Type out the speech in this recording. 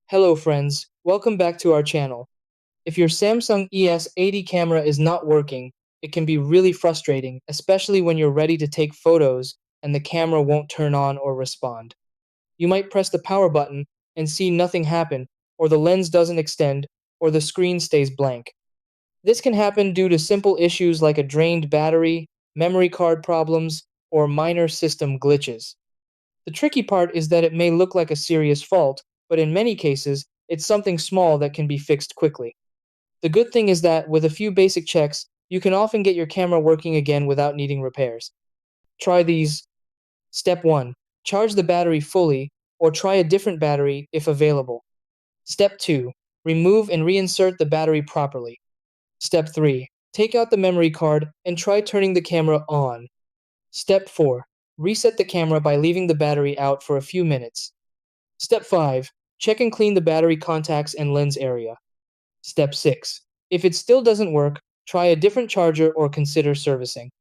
Hello friends, welcome back to our channel. If your Samsung ES80 camera is not working, it can be really frustrating, especially when you're ready to take photos and the camera won't turn on or respond. You might press the power button and see nothing happen, or the lens doesn't extend, or the screen stays blank. This can happen due to simple issues like a drained battery, memory card problems, or minor system glitches. The tricky part is that it may look like a serious fault, but in many cases, it's something small that can be fixed quickly. The good thing is that with a few basic checks, you can often get your camera working again without needing repairs. Try these. Step 1. Charge the battery fully, or try a different battery if available. Step 2. Remove and reinsert the battery properly. Step 3. Take out the memory card and try turning the camera on. Step 4. Reset the camera by leaving the battery out for a few minutes. Step 5. Check and clean the battery contacts and lens area. Step 6. If it still doesn't work, try a different charger or consider servicing.